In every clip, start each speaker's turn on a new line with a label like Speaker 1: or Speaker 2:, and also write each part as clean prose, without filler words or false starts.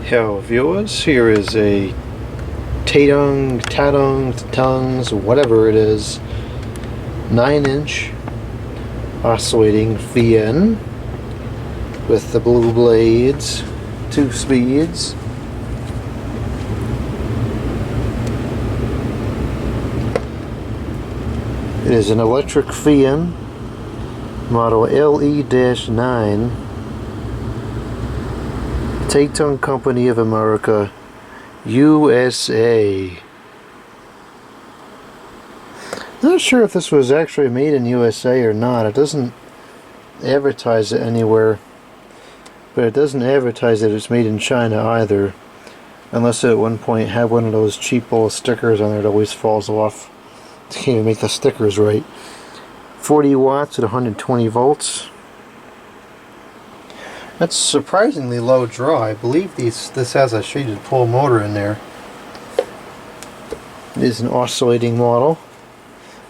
Speaker 1: Hello viewers, here is a Tatungs, whatever it is, 9-inch oscillating fan with the blue blades, 2 speeds. It is an electric fan, model LE-9. Tatung Company of America, USA. I'm not sure if this was actually made in USA or not. It doesn't advertise it anywhere, but it doesn't advertise that it's made in China either, unless it at one point had one of those cheap little stickers on there that always falls off. Can't even make the stickers right. 40 watts at 120 volts. That's surprisingly low draw. I believe this has a shaded pole motor in there. It is an oscillating model.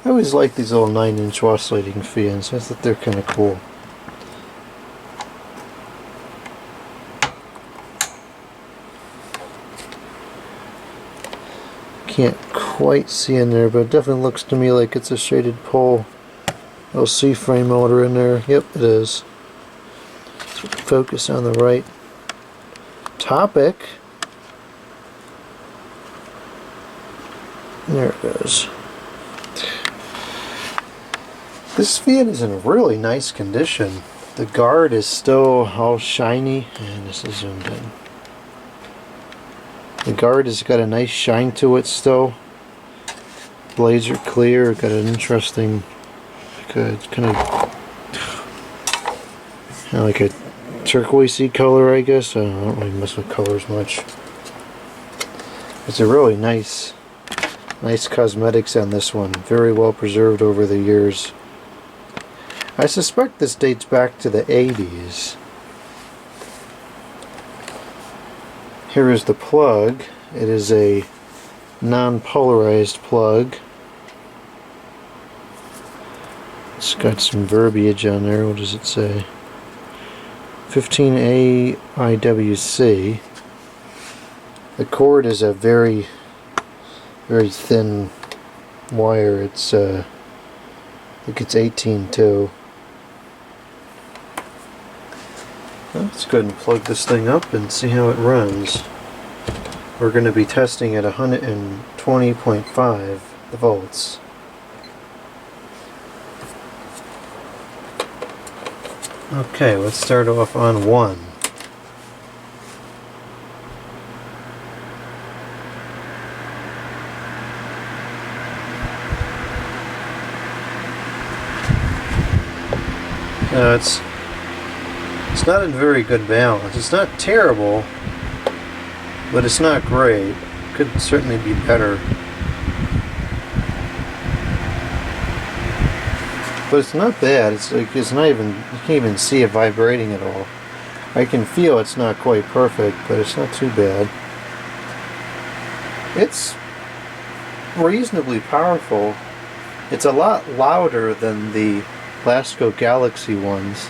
Speaker 1: I always like these little 9-inch oscillating fans. I think they're kind of cool. Can't quite see in there, but it definitely looks to me like it's a shaded pole. Little C-frame motor in there. Yep, it is. Focus on the right topic. There it goes. This fan is in really nice condition. The guard is still all shiny, and this is zoomed in. The guard has got a nice shine to it still. Blades are clear, got an interesting kind of like a turquoisey color, I guess. I don't really mess with colors much. It's a really nice cosmetics on this one. Very well preserved over the years. I suspect this dates back to the 80s. Here is the plug. It is a non-polarized plug. It's got some verbiage on there. What does it say? 15A IWC. The cord is a very thin wire. It's I think it's 18 too. Let's go ahead and plug this thing up and see how it runs. We're going to be testing at 120.5 volts. Okay, let's start off on 1. It's not in very good balance. It's not terrible, but it's not great. Could certainly be better. But it's not bad. It's like it's not even, you can't even see it vibrating at all. I can feel it's not quite perfect, but it's not too bad. It's reasonably powerful. It's a lot louder than the Lasco Galaxy ones,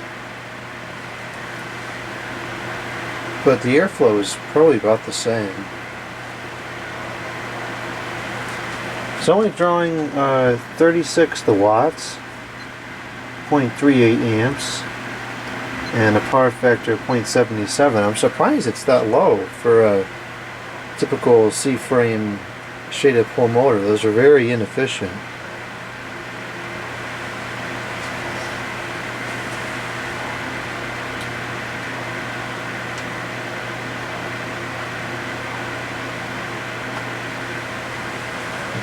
Speaker 1: but the airflow is probably about the same. It's only drawing 36 watts, 0.38 amps, and a power factor of 0.77. I'm surprised it's that low for a typical C-frame shaded pole motor. Those are very inefficient.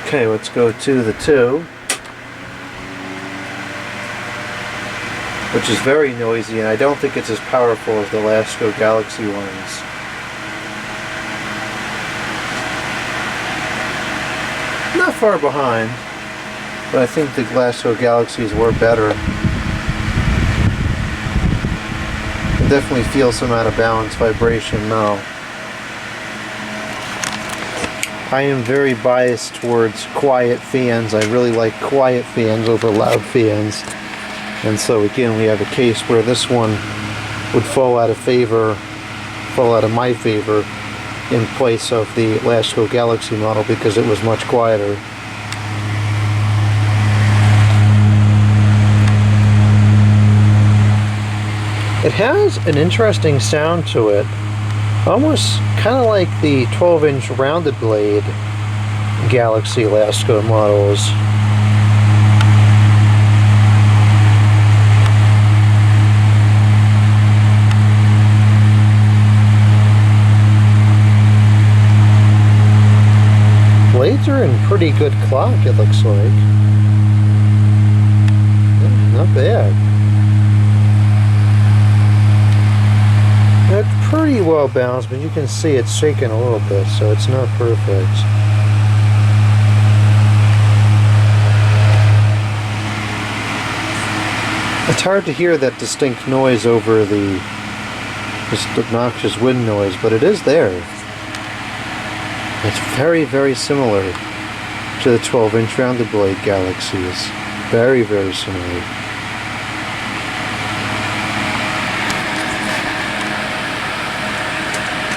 Speaker 1: Okay, let's go to the 2, which is very noisy, and I don't think it's as powerful as the Lasco Galaxy ones. Not far behind, but I think the Lasco Galaxies were better. I definitely feel some out of balance vibration now. I am very biased towards quiet fans. I really like quiet fans over loud fans. And so again, we have a case where this one would fall out of my favor in place of the LASCO Galaxy model because it was much quieter. It has an interesting sound to it, almost kind of like the 12-inch rounded blade Galaxy LASCO models. Blades are in pretty good clock, it looks like. Yeah, not bad. It's pretty well balanced, but you can see it's shaking a little bit, so it's not perfect. It's hard to hear that distinct noise over the just obnoxious wind noise, but it is there. It's very, very similar to the 12-inch rounded blade Galaxies. Very, very similar.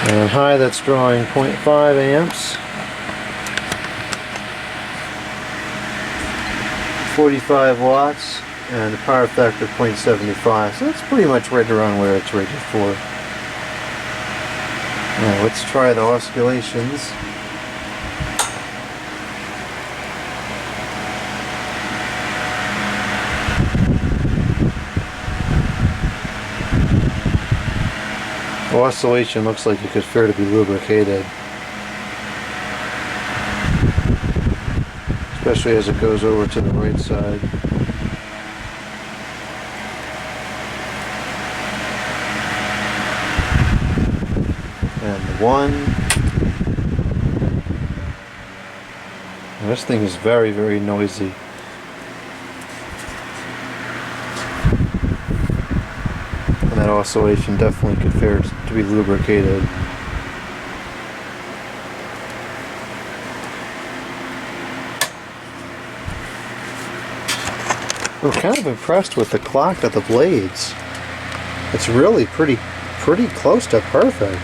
Speaker 1: And high, that's drawing 0.5 amps. 45 watts. And the power factor 0.75. So that's pretty much right around where it's rated for. Now let's try the oscillations. Oscillation looks like it could fair to be lubricated, especially as it goes over to the right side. And the one. And this thing is very, very noisy. And that oscillation definitely could fare to be lubricated. I'm kind of impressed with the clock of the blades. It's really pretty close to perfect.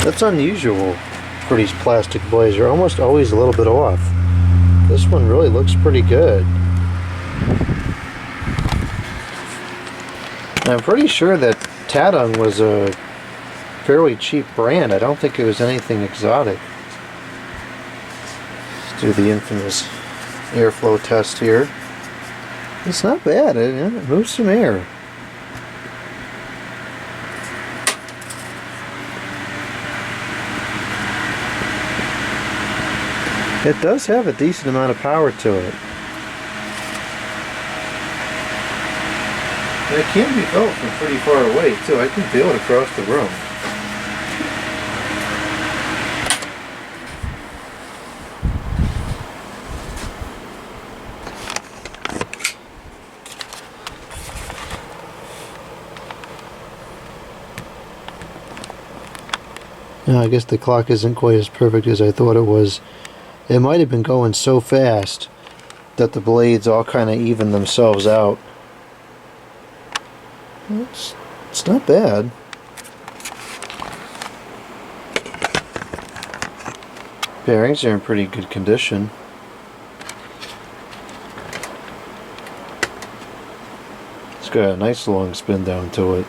Speaker 1: That's unusual for these plastic blades. They're almost always a little bit off. This one really looks pretty good. I'm pretty sure that Tatung was a fairly cheap brand. I don't think it was anything exotic. Let's do the infamous airflow test here. It's not bad. It moves some air. It does have a decent amount of power to it. And it can be felt from pretty far away too. I can feel it across the room. Now, I guess the clock isn't quite as perfect as I thought it was. It might have been going so fast that the blades all kind of even themselves out. It's not bad. Bearings are in pretty good condition. It's got a nice long spin down to it.